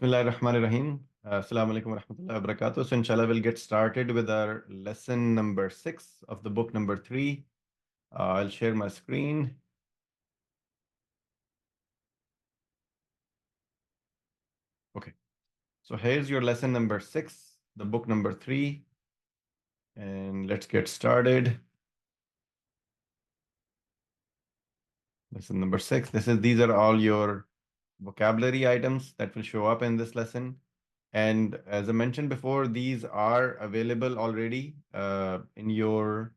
Bismillahirrahmanirrahim. Assalamu alaikum wa rahmatullahi wa barakatuh. So inshallah we'll get started with our lesson number 6 of the book number 3. I'll share my screen. Okay. So here's your lesson number 6, the book number 3. And let's get started. Lesson number 6. These are all your vocabulary items that will show up in this lesson. And as I mentioned before, these are available already in your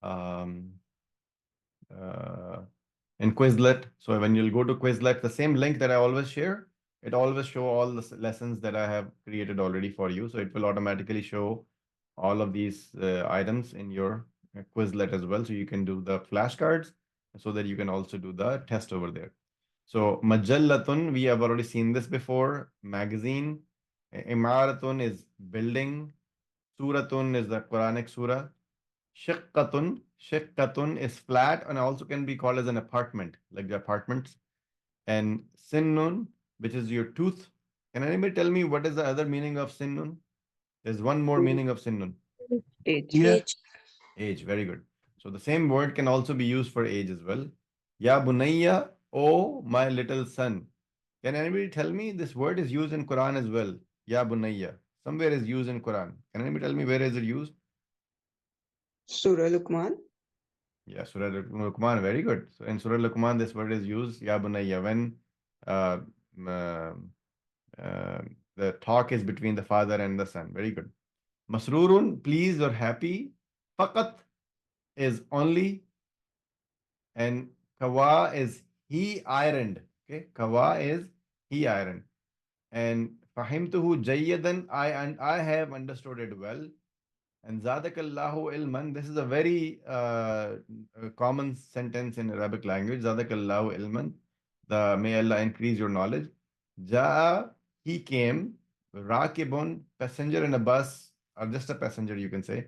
um, in Quizlet. So when you'll go to Quizlet, the same link that I always share, it always show all the lessons that I have created already for you. So it will automatically show all of these items in your Quizlet as well. So you can do the flashcards so that you can also do the test over there. So majallatun, we have already seen this before. Magazine. Imaratun is building. Suratun is the Quranic surah. Shiqqatun is flat and also can be called as an apartment, like the apartments. And sinnun, which is your tooth. Can anybody tell me what is the other meaning of sinnun? There's one more meaning of sinnun. Age. Yeah. Age, very good. So the same word can also be used for age as well. Ya bunayya, oh my little son. Can anybody tell me this word is used in Quran as well? Ya bunayya. Somewhere is used in Quran. Can anybody tell me where is it used? Surah Luqman. Yeah, Surah Luqman, very good. So in Surah Luqman, this word is used, Ya bunayya, when uh, uh, uh, the talk is between the father and the son. Very good. Masrurun, pleased or happy. Faqat is only, and kawa is he ironed. Okay, kawa is he ironed. And fahimtuhu jayyadan, I have understood it well. And Zadakallahu ilman, this is a very common sentence in Arabic language. Zadakallahu ilman, may Allah increase your knowledge. Ja'a, he came. Rakibun, passenger in a bus, or just a passenger, you can say.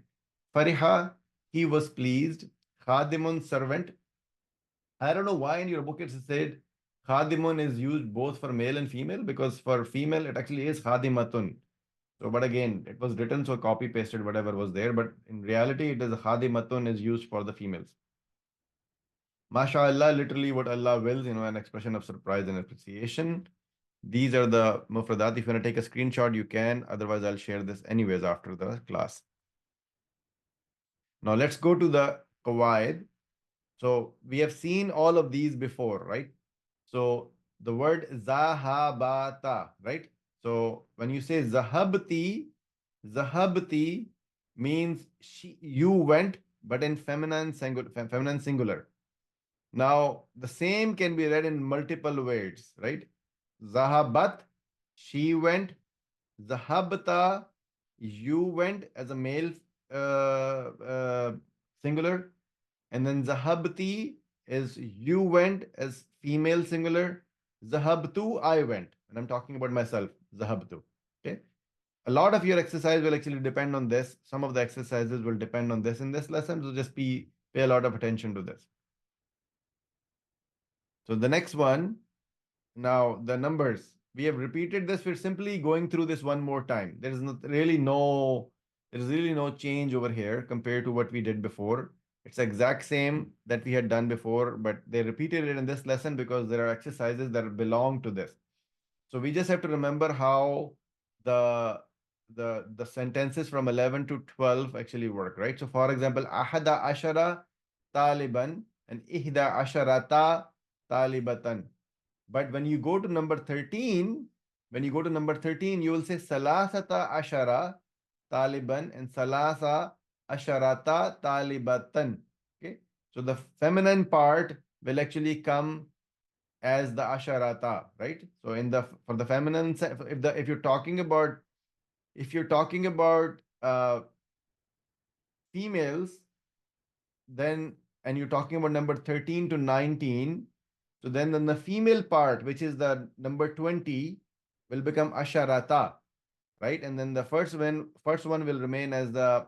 Fariha, he was pleased. Khadimun, servant. I don't know why in your book it said Khadimun is used both for male and female, because for female it actually is Khadimatun. So, but again, it was written, so copy pasted whatever was there. But in reality, it is khadimatun is used for the females. MashaAllah, literally what Allah wills, an expression of surprise and appreciation. These are the mufradat. If you want to take a screenshot, you can. Otherwise, I'll share this anyways after the class. Now, let's go to the qawaid. So, we have seen all of these before, right? So, the word zahabata, right? So, when you say zahabti means you went, but in feminine singular. Now, the same can be read in multiple words, right? Zahabat, she went. Zahabta, you went as a male singular. And then zahabti is you went as female singular. Zahabtu, I went. And I'm talking about myself, zahabtu. Okay. A lot of your exercise will actually depend on this. Some of the exercises will depend on this in this lesson. So just pay a lot of attention to this. So the next one, now the numbers. We have repeated this. We're simply going through this one more time. There's really no change over here compared to what we did before. It's exact same that we had done before, but they repeated it in this lesson because there are exercises that belong to this. So we just have to remember how the sentences from 11 to 12 actually work, right? So for example, ahada ashara taliban and ihda asharata talibatan. But when you go to number 13, you will say salasata ashara taliban and salasa asharata talibatan. Okay. So the feminine part will actually come as the asharata, right? So for the feminine, if you're talking about females, then and you're talking about number 13 to 19, so then the female part, which is the number 20, will become asharata, right? And then the first one will remain as the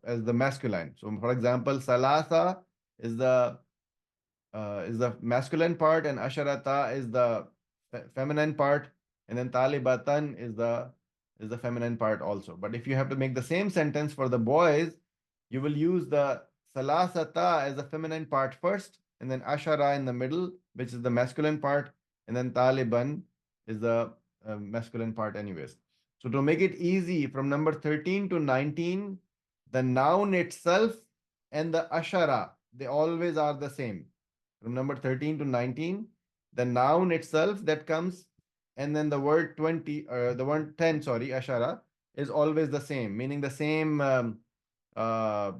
masculine. So for example, salasa is the masculine part and asharata is the feminine part. and then talibatan is the feminine part also. But if you have to make the same sentence for the boys, you will use the salasata as the feminine part first, and then ashara in the middle, which is the masculine part, and then taliban is the masculine part anyways. So to make it easy, from number 13 to 19, the noun itself and the ashara, they always are the same. From number 13 to 19, the noun itself that comes, and then the word 20, the word 10, sorry, ashara, is always the same, meaning the same, uh,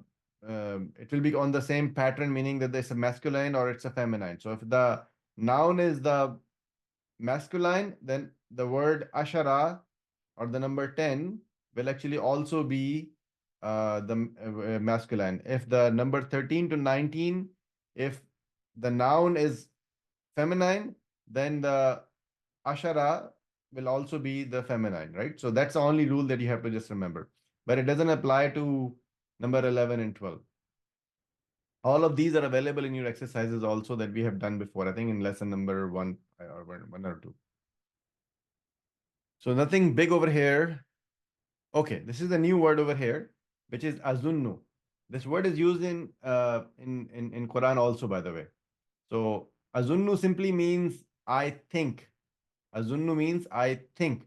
it will be on the same pattern, meaning that it's a masculine or it's a feminine. So if the noun is the masculine, then the word ashara or the number 10 will actually also be the masculine. If the number 13 to 19, if the noun is feminine, then the ashara will also be the feminine, right? So that's the only rule that you have to just remember. But it doesn't apply to number 11 and 12. All of these are available in your exercises also that we have done before, I think in lesson number one or two. So nothing big over here. Okay, this is a new word over here, which is azunnu. This word is used in Quran also, by the way. So azunnu simply means I think. Azunnu means I think,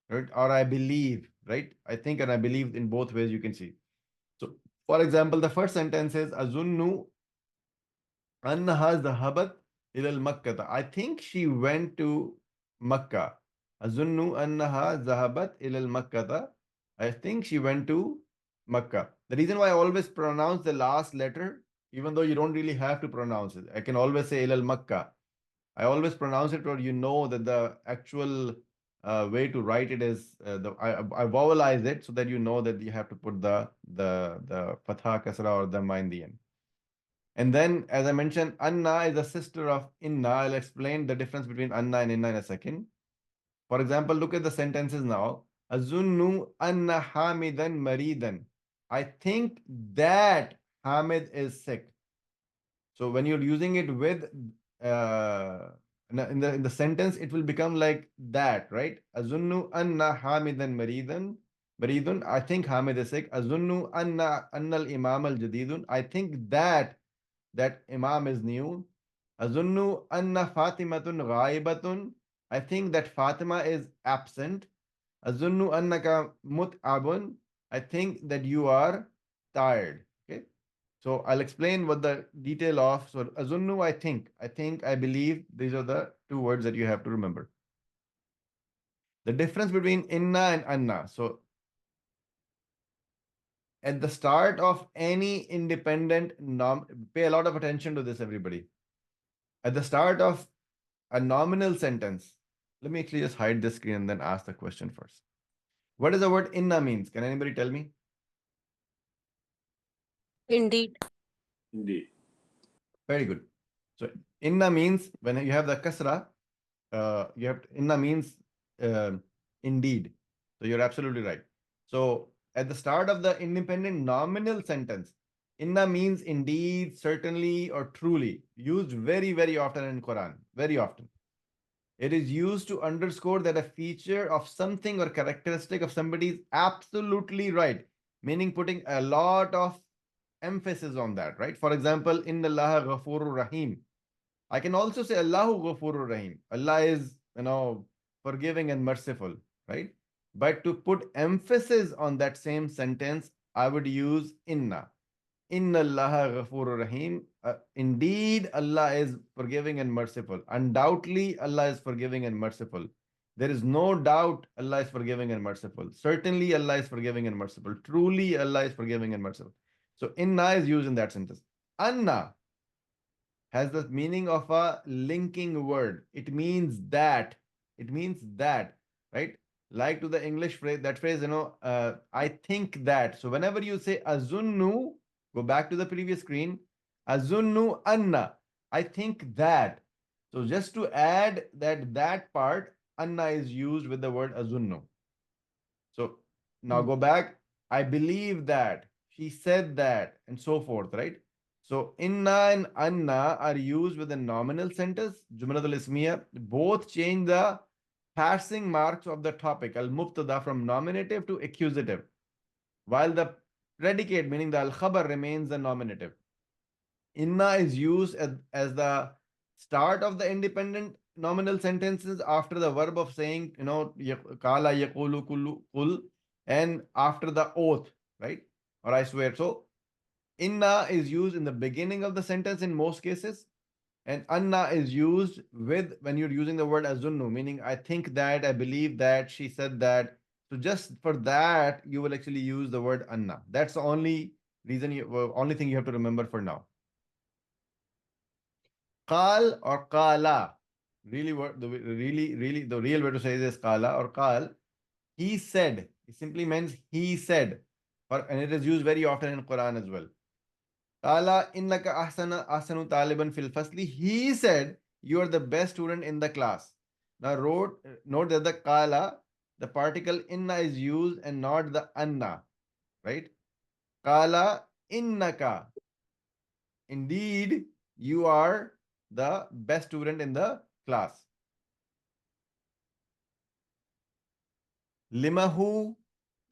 right? Or I believe, right? I think and I believe in both ways you can see. So, for example, the first sentence is azunnu annaha zahabat ilal Makkah. I think she went to Makkah. Azunnu annaha zahabat ilal Makkah. I think she went to Makkah. The reason why I always pronounce the last letter, even though you don't really have to pronounce it, I can always say ilal Makkah. I always pronounce it, or you know that the actual way to write it is I vowelize it so that you know that you have to put the fatha kasra or dhamma in the end. And then, as I mentioned, Anna is the sister of Inna. I'll explain the difference between Anna and Inna in a second. For example, look at the sentences now. Azunnu anna Hamidan maridan. I think that Hamid is sick. So when you're using it with in the sentence, it will become like that, right? Azunnu anna Hamidan maridun. I think Hamid is sick. Azunnu anna al imam al jadidun. I think that imam is new. Azunnu anna Fatimatun ghaibatun. I think that Fatima is absent. Azunnu annaka mut'abun. I think that you are tired. Okay. So I'll explain what the detail of. So azunnu, I believe. These are the two words that you have to remember. The difference between inna and anna. So at the start of any independent pay a lot of attention to this, everybody. At the start of a nominal sentence, let me actually just hide this screen and then ask the question first. What does the word inna means? Can anybody tell me? Indeed. Indeed. Very good. So inna means when you have the kasra, inna means indeed. So you're absolutely right. So at the start of the independent nominal sentence, inna means indeed, certainly, or truly, used very, very often in Quran. Very often. It is used to underscore that a feature of something or characteristic of somebody is absolutely right, meaning putting a lot of emphasis on that, right? For example, Inna Allah Ghafurur Rahim. I can also say Allahu Ghafurur Rahim. Allah is, forgiving and merciful, right? But to put emphasis on that same sentence, I would use Inna. Inna Allah Ghafurur Rahim. Indeed, Allah is forgiving and merciful. Undoubtedly, Allah is forgiving and merciful. There is no doubt Allah is forgiving and merciful. Certainly, Allah is forgiving and merciful. Truly, Allah is forgiving and merciful. So, inna is used in that sentence. Anna has the meaning of a linking word. It means that. It means that, right? Like to the English phrase, that phrase, I think that. So, whenever you say azunnu, go back to the previous screen. Azunnu anna. I think that. So just to add that part, anna is used with the word azunnu. So now go back. I believe that. She said that, and so forth, right? So inna and anna are used with the nominal sentence, Jumlatul Ismiya. Both change the passing marks of the topic, al-mubtada, from nominative to accusative, while the predicate, meaning the al-khabar, remains the nominative. Inna is used as the start of the independent nominal sentences after the verb of saying, kala, yaqulu, kullu, kul, and after the oath, right? Or I swear. So, inna is used in the beginning of the sentence in most cases, and anna is used with when you're using the word azunnu, meaning I think that, I believe that, she said that. So just for that, you will actually use the word anna. That's the only reason only thing you have to remember for now. Qal or qala. Really, the real way to say this is qala or qal. He said. It simply means he said. And it is used very often in Quran as well. Qala innaka ahsanu taliban fil fasli. He said, you are the best student in the class. Now note that the qala, the particle inna is used and not the anna. Right? Qala innaka. Indeed, you are the best student in the class. Limahu,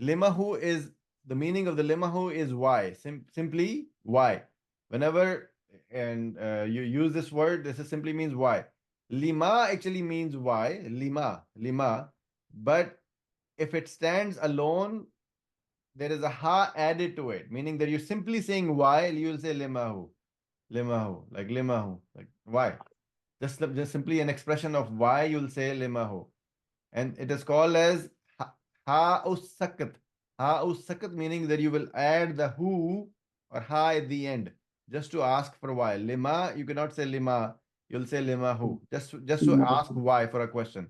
limahu is the meaning of the limahu is why. Simply why. Whenever and you use this word, this is simply means why. Lima actually means why. Lima. But if it stands alone, there is a ha added to it, meaning that you're simply saying why. You will say limahu, limahu, like why. Just simply an expression of why you'll say limahu. And it is called as ha'us-sakat. Ha'us-sakat meaning that you will add the who or ha at the end just to ask for why. Lima, you cannot say lima, you'll say limahu. Just to ask why for a question.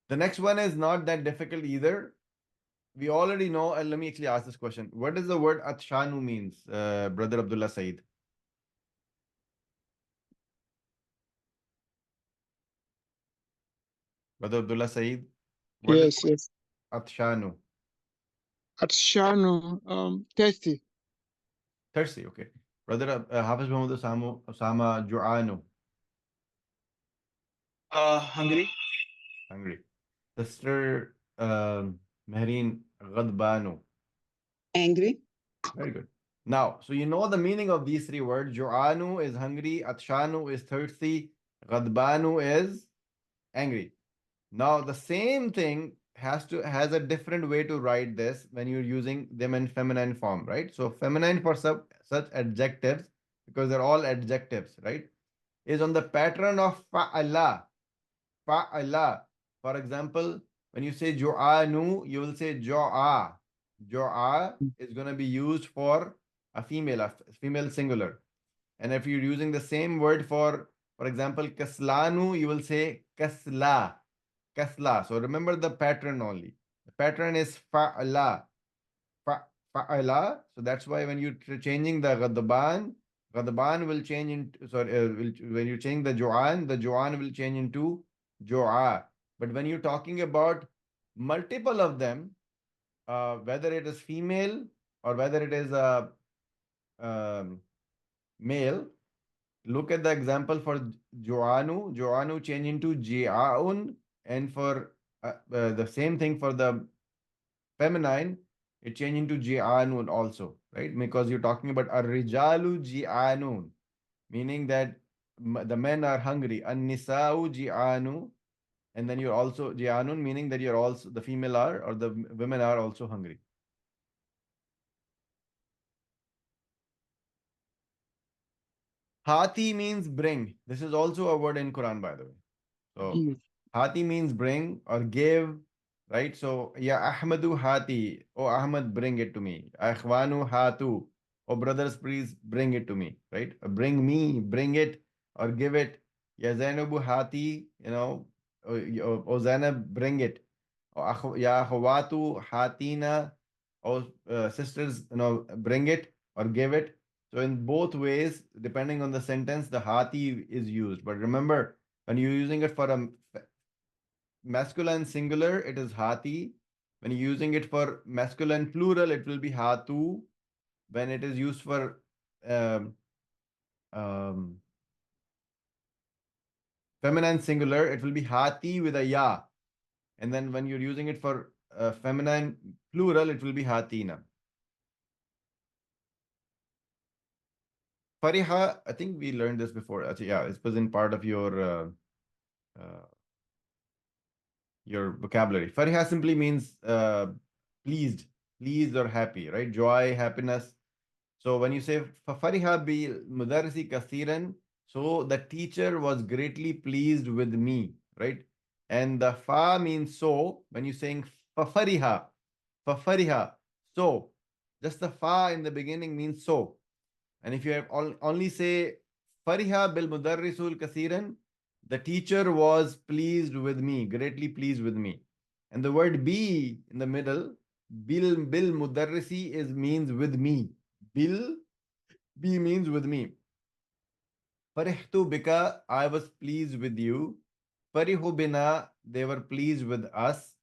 The next one is not that difficult either. We already know, and let me actually ask this question. What does the word atshanu means, Brother Abdullah Said? Brother Abdullah Said, what is Yes. atshanu? Atshanu, thirsty. Thirsty, okay. Brother Hafiz Muhammad Osama Ju'anu, Hungry. hungry. Sister Mehreen Ghadbanu. Angry. Very good. Now, so you know the meaning of these three words. Ju'anu is hungry, Atshanu is thirsty, Ghadbanu is angry. Now, the same thing has a different way to write this when you're using them in feminine form, right? So feminine for such adjectives, because they're all adjectives, right, is on the pattern of fa'ala. Fa'ala. For example, when you say jo'anu, you will say jo'a. Jo'a is going to be used for a female singular. And if you're using the same word for example, kaslanu, you will say kasla. Kasla. So remember the pattern only. The pattern is fa'ala. Fa'ala. So that's why when you're changing the ghadban will change into, when you change the jo'an will change into jo'a. But when you're talking about multiple of them, whether it is female or whether it is a male, look at the example for jo'anu. Jo'anu change into ji'aun, and for the same thing for the feminine, it changed into ji'anun also, right? Because you're talking about ar-rijalu ji'anun, meaning that the men are hungry. An-nisa'u ji'anu, and then you're also ji'anun, meaning that you're also the female are or the women are also hungry. Hati means bring. This is also a word in Quran, by the way. So Give. Hati means bring or give, right? So Ya Ahmadu Hati, oh Ahmad, bring it to me. Akhwanu Hatu, oh brothers, please bring it to me, right? Bring me, bring it or give it. Ya Zainabu Hati, oh Zainab, bring it. Ya Akhwatu Hatina, oh sisters, bring it or give it. So in both ways, depending on the sentence, the Hati is used. But remember, when you're using it for a masculine singular, it is hati. When you're using it for masculine plural, it will be hatu. When it is used for um, um, feminine singular, it will be hati with a ya. And then when you're using it for feminine plural, it will be hatina. Fariha, I think we learned this before. Actually, yeah, it was in part of uh, your vocabulary. Fariha simply means pleased, pleased or happy, right? Joy, happiness. So when you say Fariha bi mudarrisi kathiran, so the teacher was greatly pleased with me, right? And the fa means so. When you're saying fariha, so just the fa in the beginning means so. And if you have only say Fariha bil mudarrisul kasiran, the teacher was pleased with me, greatly pleased with me. And the word be in the middle, bil mudarrisi is means with me. Bil be means with me. Farihtu bika, I was pleased with you. Farihu bina, they were pleased with us.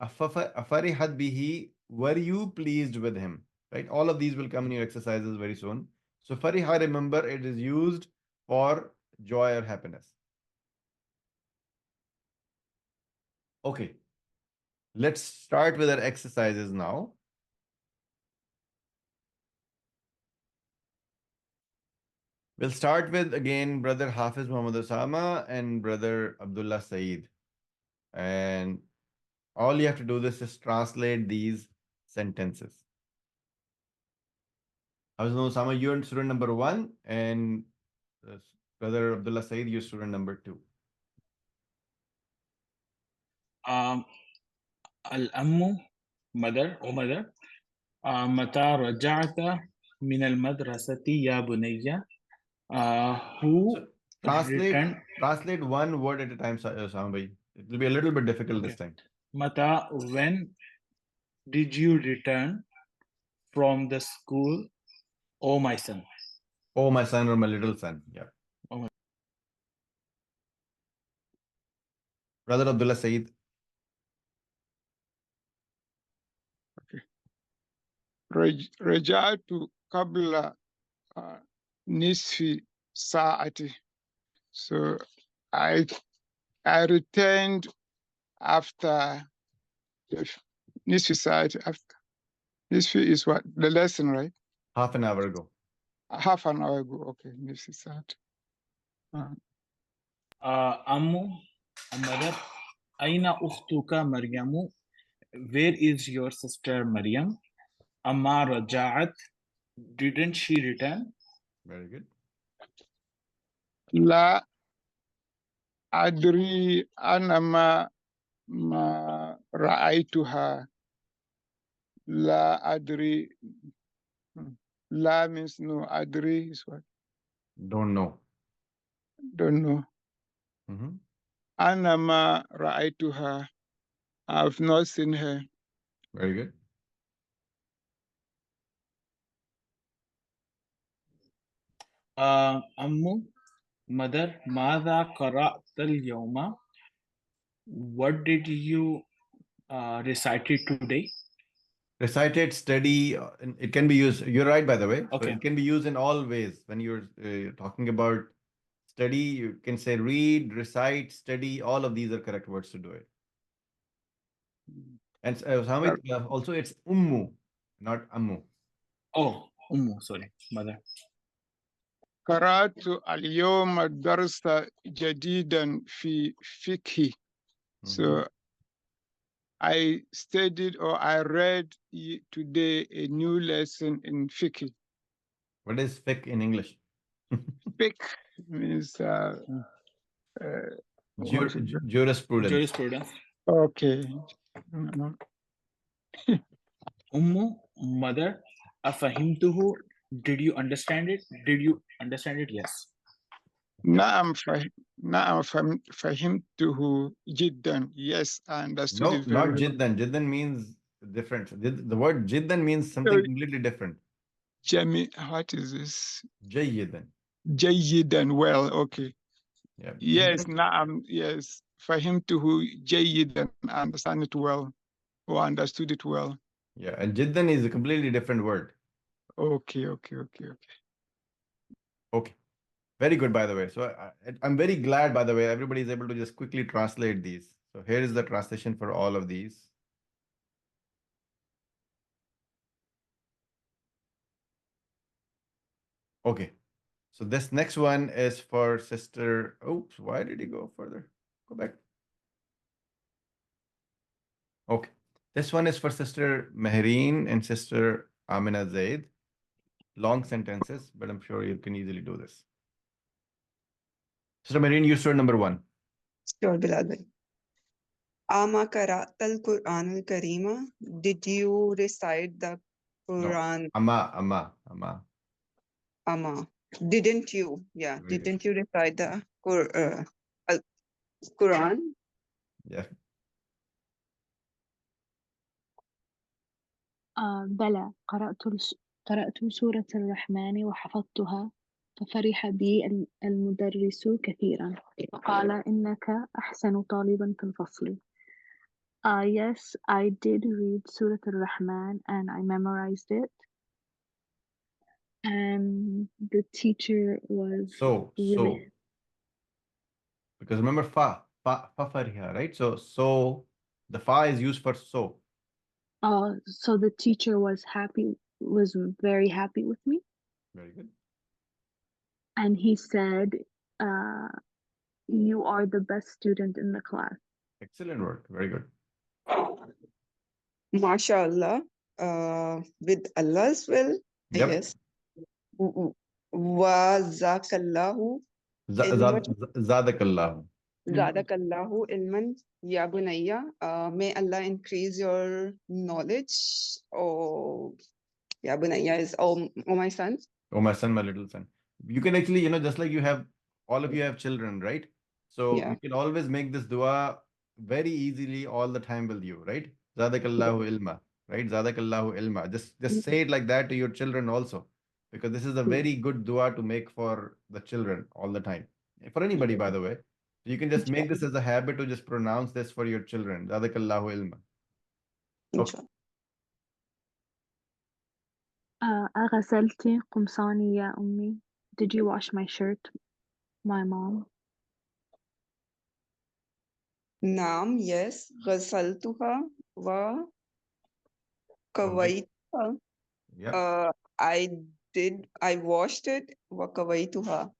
Afarihat bihi, were you pleased with him? Right? All of these will come in your exercises very soon. So fariha, remember, it is used for joy or happiness. Okay. Let's start with our exercises now. We'll start with again brother Hafiz Muhammad Osama and brother Abdullah Saeed. And all you have to do this is translate these sentences. Hafiz Muhammad Osama, you're in student number 1, and brother Abdullah Saeed, you're student number 2. الأم mother or mother متى رجعت من المدرسة يا بني who So translate returned translate one word at a time, Osama bhai. It will be a little bit difficult this time. متى when did you return from the school, oh my son? Oh, my son or my little son. Yeah. Oh my. Brother Abdullah Saeed. رجعت قبل نصف ساعة. So I returned after نصف ساعة. After نصف is what? The lesson, right? Half an hour ago. Half an hour ago. Okay, نصف ساعة. أمو mother أين أختك مريم? Where is your sister Maryam? أما رجعت, didn't she return? Very good. لا أدري أنا ما رأيتها. لا أدري. لا means no. أدري is what? Don't know. Don't know. Mhm. أنا ما رأيتها. I've not seen her. Very good. أمو mother ماذا قرأت اليوم? What did you recite today? Recited, study, it can be used. You're right, by the way. So Okay. it can be used in all ways. When you're talking about study, you can say read, recite, study. All of these are correct words to do it. And Hamid, also it's ummu, not ammu. Oh, sorry, mother. قرأت اليوم درس جديدا في فقه. So I studied or I read today a new lesson in fiqh. What is fiqh in English? Fiqh means Jurisprudence. Jurisprudence. okay. Mother, أفهمته? Did you understand it? Did you understand it? Yes. نعم فهمته جدا. Yes, I understood No, it very not well. jiddan. Jiddan means different. The word jiddan means something completely different. What is this? Jayyidan. جيدا. Well, okay. Yeah. Yes, Jiddan. نعم, yes. فهمته جيدا. I understand it well or understood it well. Yeah, and jiddan is a completely different word. Okay. Okay. Very good, by the way. So I'm very glad, by the way, everybody is able to just quickly translate these. So here is the translation for all of these. Okay. So this next one is for sister. Oops, why did he go further? Go back. Okay. This one is for sister Mehreen and sister Amina Zaid. Long sentences, but I'm sure you can easily do this. Sister Mehreen, you start number 1. Sure, Bilal bhai. Ama qara'tal Quran al-Karima. Did you recite the Quran? Amma. Ama. Didn't you? Yeah. Very good. Didn't you recite the Quran? Yeah. بلى قرأت سورة الرحمن وحفظتها ففرح بي المدرس كثيرا وقال إنك أحسن طالب في الفصل. Yes, I did read Surah Al-Rahman and I memorized it. And the teacher was So. really... Because remember fa fariha, right? So the fa is used for so. So the teacher was very happy with me. Very good. And he said, you are the best student in the class. Excellent work. Very good. MashaAllah. With Allah's will, I Yep. guess. Wazakallahu ilman. Zadakallah. Zadakallahu ilman ya bunayya. May Allah increase your knowledge. Oh, ya bunayya is oh my son. Oh, my son, my little son. You can actually, just like you have, all of you have children, right? So Yeah. you can always make this dua very easily all the time with you, right? Zadakallahu ilma, right? Zadakallahu ilma. Just say it like that to your children also, because this is a very good dua to make for the children all the time. For anybody, by the way. You can just make this as a habit to just pronounce this for your children. Zadakallahu ilma. Okay. أغسلت قمصاني يا أمي? Did you wash my shirt, my mom? Naam, yes. Ghasaltuha wa kawaituha. Yeah. I washed it wa kawaituha.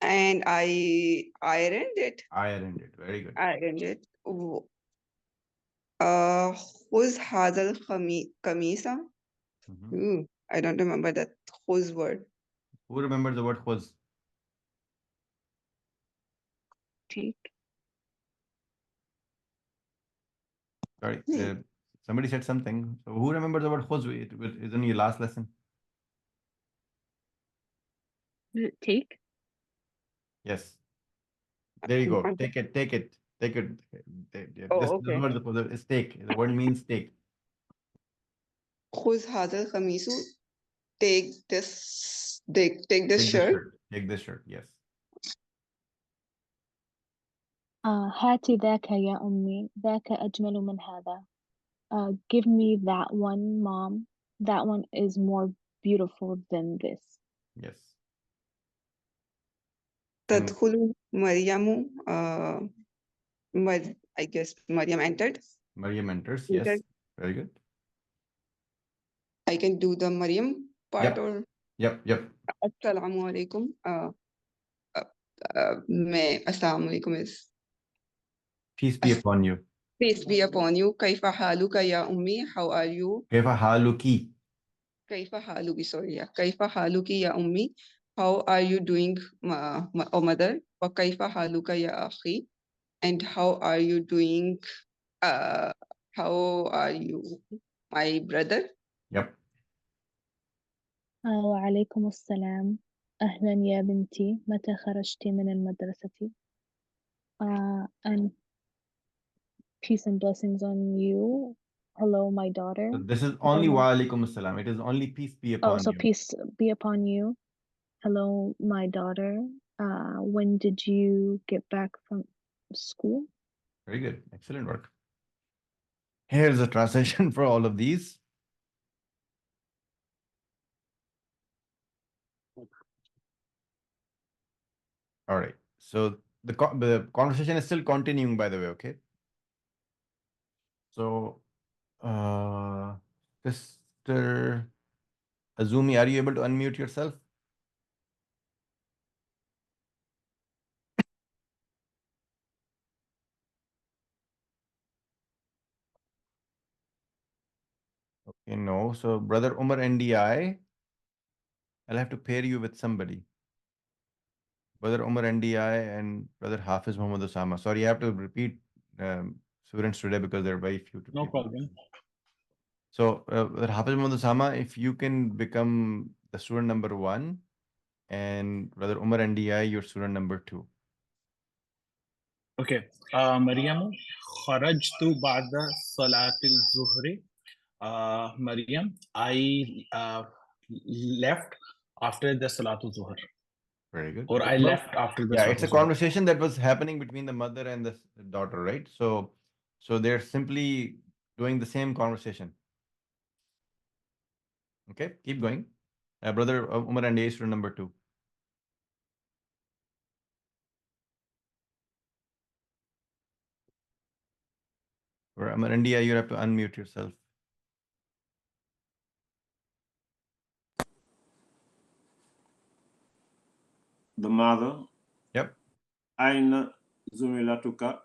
And I ironed it. Ironed it. Very good. Ironed it. Who's hadal kamisa? I don't remember that whose word. Who remembers the word khuz? Take. Sorry, somebody said something. So who remembers the word khuz? It is in your last lesson. Take? Yes. There you go. Take it. Oh, This okay. word is take. The word means take. Who's hadal kamisu? Take this shirt. Take this shirt. Yes. هاتي ذاك يا أمي ذاك أجمل من هذا. Give me that one, mom. That one is more beautiful than this. Yes. Tadkhulu Maryamu. I guess Maryam entered. Maryam enters. Yes. Very good. I can do the Maryam part or. Yep. Assalamu alaikum. Assalamu alaikum is. Peace be upon you. Peace be upon you. Kaifa haluka ya ummi? How are you? Kaifa haluki. Kaifa haluki, sorry. Yeah. Kaifa haluki ya ummi? How are you doing, oh mother? Wa kaifa haluka ya akhi? And how are you doing? How are you, my brother? Yep. وعليكم السلام. أهلا يا بنتي. متى خرجت من المدرسة? And peace and blessings on you. Hello, my daughter. So this is only wa alaikum assalam. It is only peace be upon you. Peace be upon you. Hello, my daughter. When did you get back from school? Very good. Excellent work. Here's a translation for all of these. All right. So the conversation is still continuing, by the way. Okay. So, Sister Azumi, are you able to unmute yourself? Okay, no. So, Brother Umar NDI, I'll have to pair you with somebody. Brother Umar NDI and Brother Hafiz Muhammad Osama. Sorry, I have to repeat students today because there are very few No people. problem. So, Brother Hafiz Muhammad Osama, if you can become the student number 1, and Brother Umar NDI, your student number 2. Okay. مريم خرجت بعد صلاة الظهر. Maryam, I left after the Salatul Zuhr, Very good. or I Well, left after the yeah, it's a Salatul Zuhr. conversation that was happening between the mother and the daughter, right? So they're simply doing the same conversation. Okay, keep going. Brother Umar and A, student number 2. Or Umar and India, you have to unmute yourself. The mother. Yep. Aina Zumilatuka,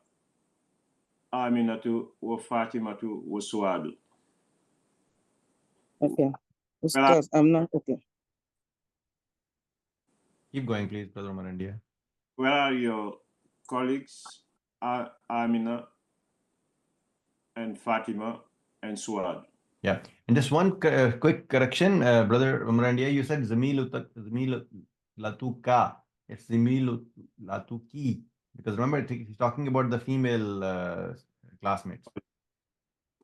Aminatu wa Fatimatu wa Suadu. Okay. Ustaz, I'm not okay. Keep going, please, Brother Umar and India. Where are your colleagues, Amina and Fatima and Suad? Yeah. And just one quick correction, Brother Umar and India, you said Zamilatuka. It's Zamilatuki. Because remember, he's talking about the female classmates.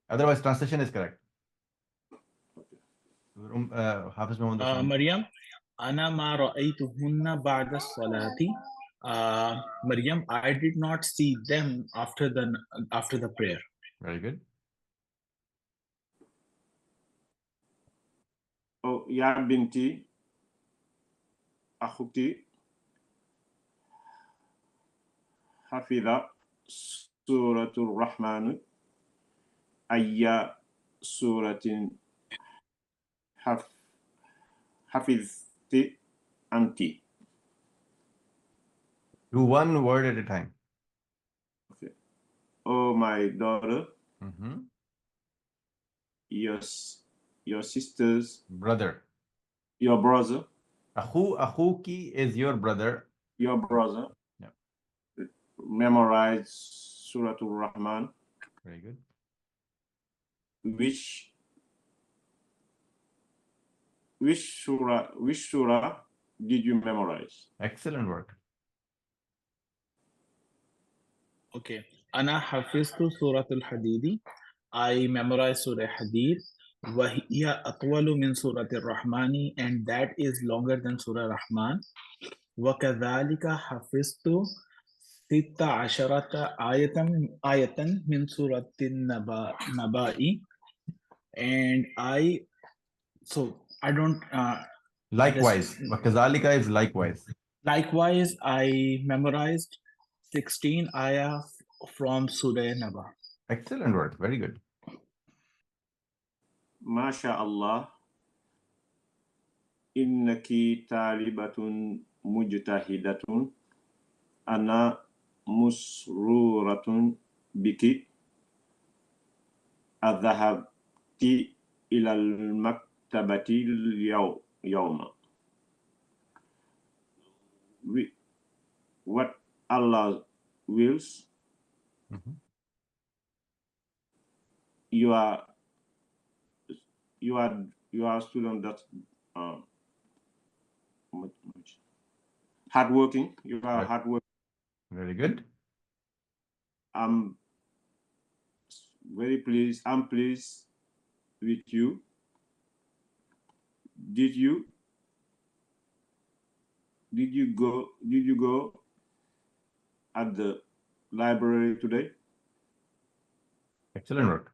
Otherwise, translation is correct. Hafiz Muhammad Osama. مريم أنا ما رأيتهن بعد الصلاة. Maryam, I did not see them after the prayer. Very good. Oh, Ya Binti, Akhuti, Hafidha, Suratul Rahman, Ayya Suratin Hafizti Anti. Do one word at a time. Okay. Oh, my daughter, Mm-hmm. your sisters, Brother. your brother, Akhuki is your brother. your brother. Yeah. Memorize Suratul Rahman. Very good. Which surah did you memorize? Excellent work. Okay. أنا حفظت سورة الحديد. I memorized Surah Hadid. وهي أطول من سورة الرحمن, and that is longer than Surah Rahman. وكذلك حفظت 16 آية من سورة النبأ, and I don't. Likewise. Wakazalika is likewise. Likewise, I memorized 16 ayah from Surah Naba. Excellent work. Very good. MashaAllah. Innaki talibatun mujtahidatun. Ana musruratun biki. Adhahabti ilal maktabati yawma. What Allah wills, Mhm. you are a student that hardworking. You are Right. hardworking. Very good. I'm very pleased. I'm pleased with you. Did you go at the library today? Excellent work.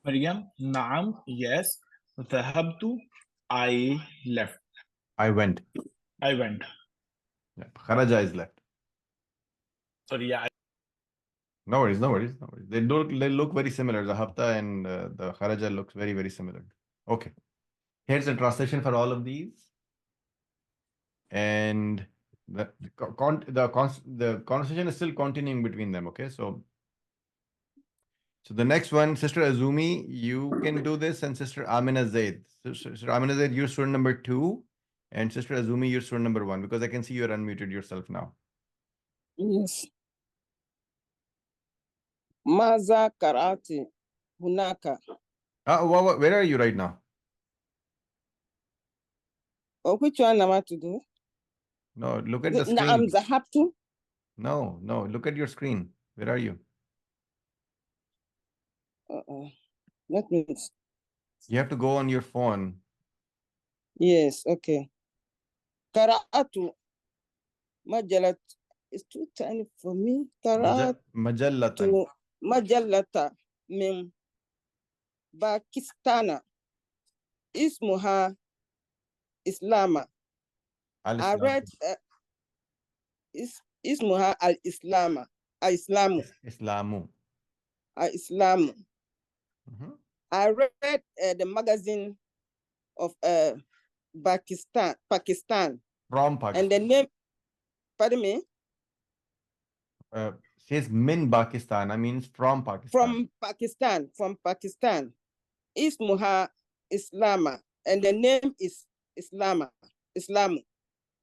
Maryam, Naam, yes. ذهبت, I left. I went. I went. Yeah. Kharaja is left. Sorry, yeah. No worries, no worries, no worries. They look very similar. The hafta and the kharaja looks very, very similar. Okay. Here's the translation for all of these. And the conversation is still continuing between them. Okay. So the next one, Sister Azumi, you can do this, and Sister Amina Zaid. Sister Amina Zaid, you're student number 2, and Sister Azumi, you're student number 1, because I can see you're unmuted yourself now. Yes. Maza karate hunaka. Where are you right now? Oh, which one am I to do? No, look at the Naam screen. zahabtu. No, look at your screen. Where are you? Let me. You have to go on your phone. Yes, okay. Karatu majalat. It's too tiny for me. Karatu Majallatan. majallata min Pakistana. Ismuha Islama. I read Ismuha al-Islama. Islamu. Islamu. Islamu. Mhm. I read the magazine of Pakistan. From Pakistan. And the name, pardon me? Says min Pakistan. I mean from Pakistan. From Pakistan. Ismuha Islama. And the name is Islamu.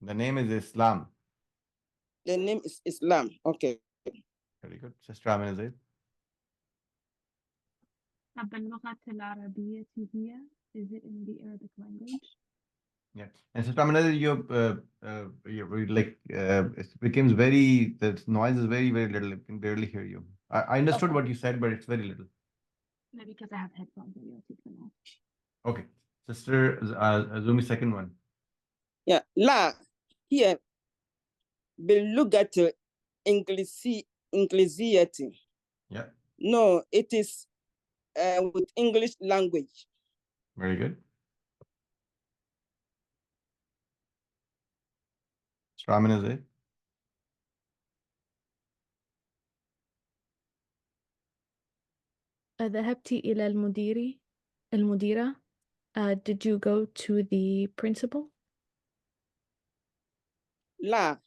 The name is Islam. The name is Islam. Okay. Very good. Sister Amina Zaid. اللغة العربية هي, is it in the Arabic language? Yeah. And Sister Amina Zaid, it becomes very, the noise is very, very little. I can barely hear you. I understood what you said, but it's very little. Maybe because I have headphones. Maybe I'll take them off. Okay. Sister Azumi, second one. Yeah. La here باللغة Englishiyati. Yeah. No, it is with English language. Very good. Sister Amina Zaid. ذهبت إلى المديرة. Did you go to the principal? La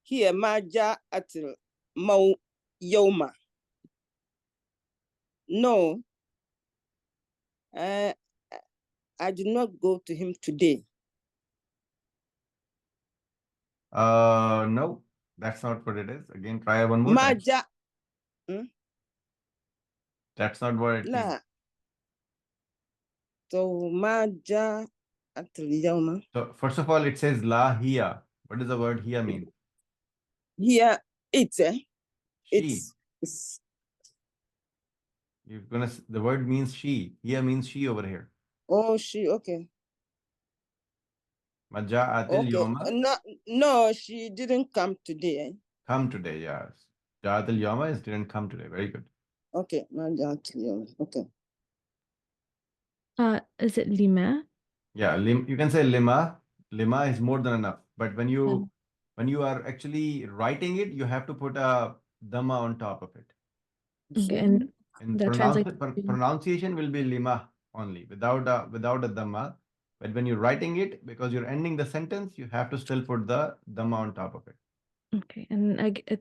here ما جاءت المو يوم. No, I did not go to him today. No, that's not what it is. Again, try one more time. That's not what it means. So ما جاءت اليوم. So first of all, it says la hiya. What does the word hiya mean? Here it's She. The word means she. Hiya means she over here. Oh, she, okay. Maja'atil yawma. No, she didn't come today. Come today, yes. Ja'atil yawma is didn't come today. Very good. Okay, Maja'atil yawma. Okay. Is it lima? Yeah, you can say lima. Lima is more than enough. But when you are actually writing it, you have to put a dhamma on top of it. Okay, and pronunciation will be lima only without a dhamma. But when you're writing it, because you're ending the sentence, you have to still put the dhamma on top of it. Okay, and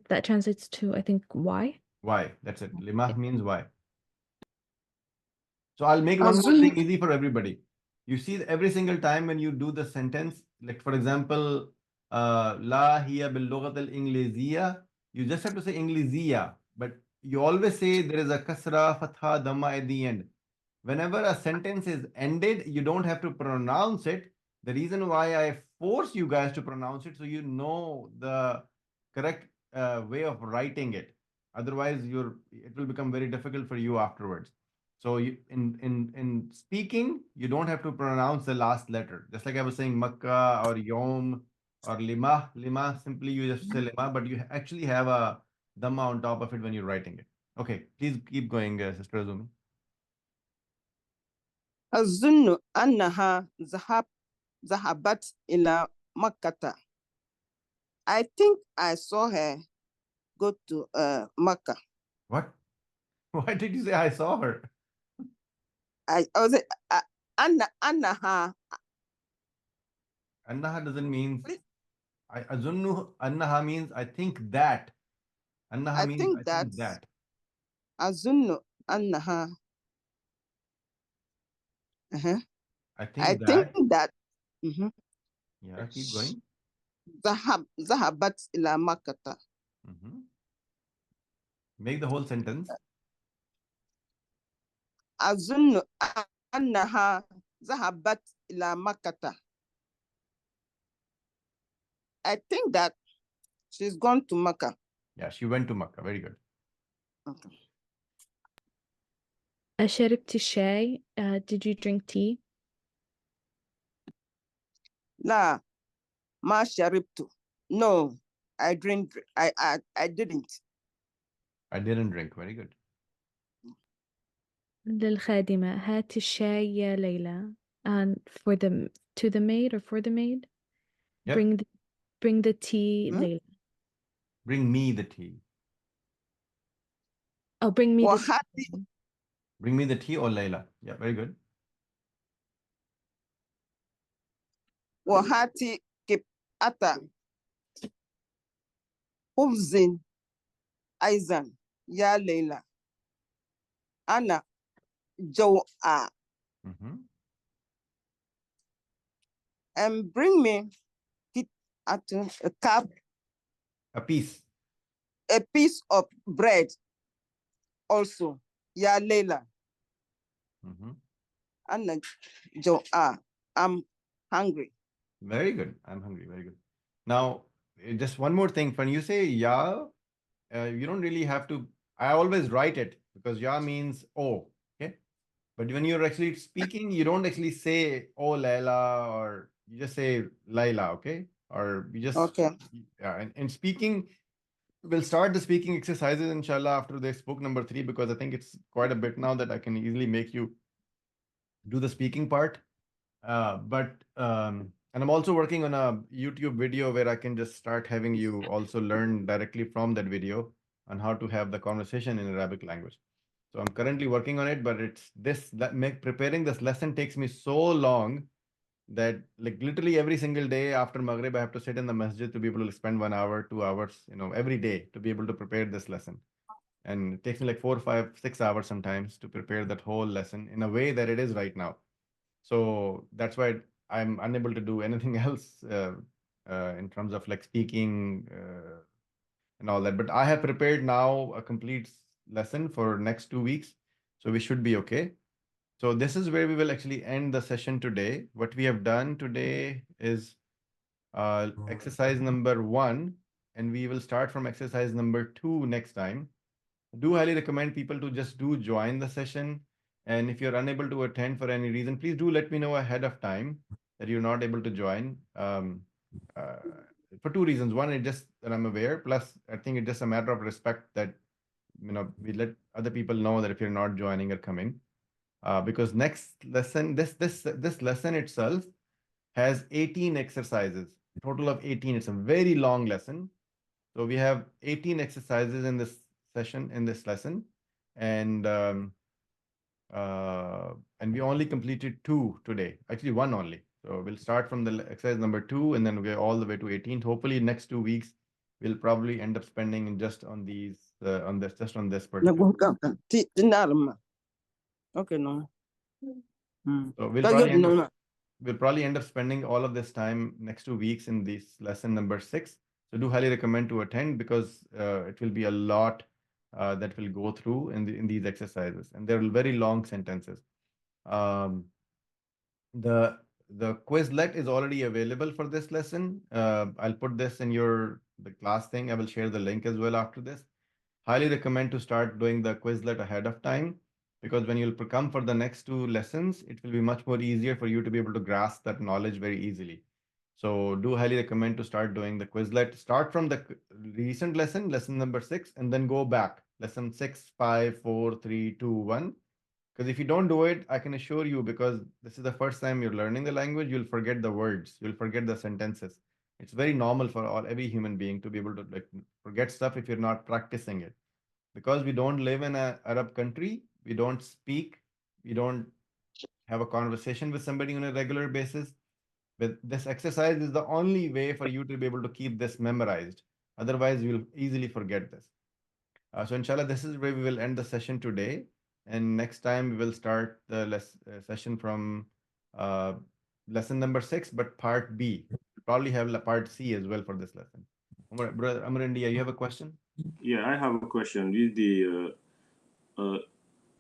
that translates to, I think, why? Why? That's it. Lima means why. So I'll make one more thing easy for everybody. You see, every single time when you do the sentence, like for example, la hiya bil lughat al ingliziyya, you just have to say ingliziyya, but you always say there is a kasra, fatha, dhamma at the end. Whenever a sentence is ended, you don't have to pronounce it. The reason why I force you guys to pronounce it, so you know the correct way of writing it. Otherwise, it will become very difficult for you afterwards. So in speaking, you don't have to pronounce the last letter. Just like I was saying Makkah or Yom or Lima. Lima, simply you just say Lima, but you actually have a Dhamma on top of it when you're writing it. Okay, please keep going, Sister Azumi. أظن أنها ذهبت ذهبت إلى مكة. I think I saw her go to Mecca. What? Why did you say I saw her? I was أنها Annaha doesn't mean I azunnu. Annaha means I think that. Annaha I means think I that think that. أظن أنها uh-huh. I I think think that. that mhm. Yeah, keep going. ذهبت إلى مكة. Mhm. Make the whole sentence. أظن أنها ذهبت إلى مكة. I think that she's gone to Mecca. Yeah, she went to Makkah. Very good. Okay. أشربت الشاي? Did you drink tea? لا ما شربت. No, I didn't. I didn't. I didn't drink. Very good. للخادمة هات الشاي يا ليلى. And to the maid or for the maid? Yep. Bring the tea, Hmm? Layla. Bring me the tea. Oh, bring me the tea. وهاتي Bring me the tea or Layla. Yeah, very good. وهاتي قطعة خبز أيضا يا ليلى. أنا جوعان. Mm-hmm. And bring me a cup, A piece. a piece of bread also. Ya Leila. Mm-hmm. Anna Joa. I'm hungry. Very good. I'm hungry. Very good. Now, just one more thing. When you say ya, you don't really have to. I always write it because ya means oh. Okay. But when you're actually speaking, you don't actually say oh Laila or you just say Laila. Okay. Or you just Okay. yeah. And in speaking, we'll start the speaking exercises inshallah after this book number 3 because I think it's quite a bit now that I can easily make you do the speaking part. And I'm also working on a YouTube video where I can just start having you also learn directly from that video on how to have the conversation in Arabic language. So I'm currently working on it, but it's this that preparing this lesson takes me so long that like literally every single day after Maghrib, I have to sit in the masjid to be able to spend 1 hour, 2 hours, every day to be able to prepare this lesson. And it takes me like 4, 5, 6 hours sometimes to prepare that whole lesson in a way that it is right now. So that's why I'm unable to do anything else in terms of like speaking and all that. But I have prepared now a complete lesson for next 2 weeks. So we should be okay. So this is where we will actually end the session today. What we have done today is exercise number 1, and we will start from exercise number 2 next time. Do highly recommend people to just do join the session. And if you're unable to attend for any reason, please do let me know ahead of time that you're not able to join. For 2 reasons. One, it just that I'm aware. Plus, I think it's just a matter of respect that we let other people know that if you're not joining or coming. Because next lesson, this lesson itself has 18 exercises, total of 18. It's a very long lesson. So we have 18 exercises in this session, in this lesson, and we only completed 2 today. Actually, 1 only. So we'll start from the exercise number 2, and then we're all the way to 18. Hopefully, next 2 weeks we'll probably end up spending just on these, on this particular. Okay, no. So No. we'll probably end up spending all of this time next 2 weeks in this lesson number 6. So do highly recommend to attend because it will be a lot that will go through in these exercises, and they're very long sentences. The Quizlet is already available for this lesson. I'll put this in the class thing. I will share the link as well after this. Highly recommend to start doing the Quizlet ahead of time because when you'll come for the next 2 lessons, it will be much more easier for you to be able to grasp that knowledge very easily. So do highly recommend to start doing the Quizlet. Start from the recent lesson number 6, and then go back. Lesson 6, 5, 4, 3, 2, 1. Because if you don't do it, I can assure you, because this is the first time you're learning the language, you'll forget the words, you'll forget the sentences. It's very normal for every human being to be able to like forget stuff if you're not practicing it. Because we don't live in an Arab country, we don't speak, we don't have a conversation with somebody on a regular basis. But this exercise is the only way for you to be able to keep this memorized. Otherwise, you'll easily forget this. So inshallah, this is where we will end the session today. And next time we will start the session from lesson number 6, but part B. Probably have part C as well for this lesson. Brother Amr India, you have a question? Yeah, I have a question. With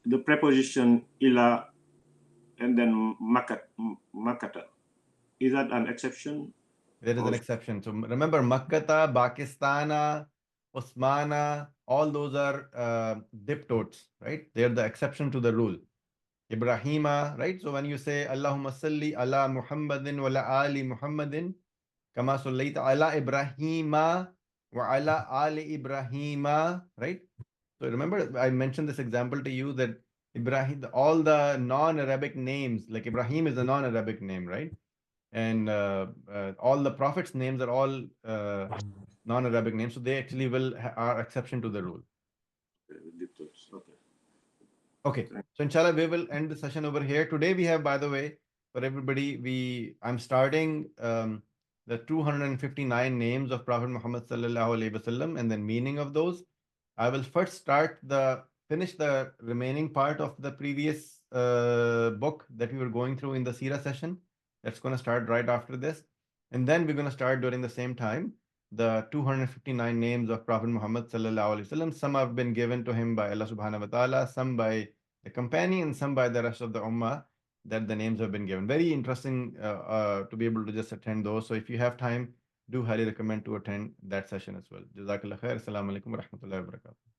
the preposition ila and then makata, is that an exception? There is an exception. So remember, Makkata, Pakistana, Osmana, all those are diptotes, right? They're the exception to the rule. Ibrahima, right? So when you say Allahumma salli ala Muhammadin wa ala ali Muhammadin, kama sallaita ala Ibrahima wa ala ali Ibrahima, right? So remember, I mentioned this example to you that Ibrahim, all the non-Arabic names, like Ibrahim is a non-Arabic name, right? And all the prophets' names are all non-Arabic names, so they actually are exception to the rule. Okay. Okay, so inshallah we will end the session over here. Today we have, by the way, for everybody, I'm starting the 259 names of Prophet Muhammad sallallahu alaihi wasallam and then meaning of those. I will first finish the remaining part of the previous book that we were going through in the Sira session. That's going to start right after this. And then we're going to start during the same time the 259 names of Prophet Muhammad sallallahu alaihi wasallam. Some have been given to him by Allah subhanahu wa ta'ala, some by the companion, some by the rest of the ummah, that the names have been given. Very interesting to be able to just attend those. So if you have time, do highly recommend to attend that session as well. Jazakallah khair. Assalamu alaikum wa rahmatullahi wa barakatuh.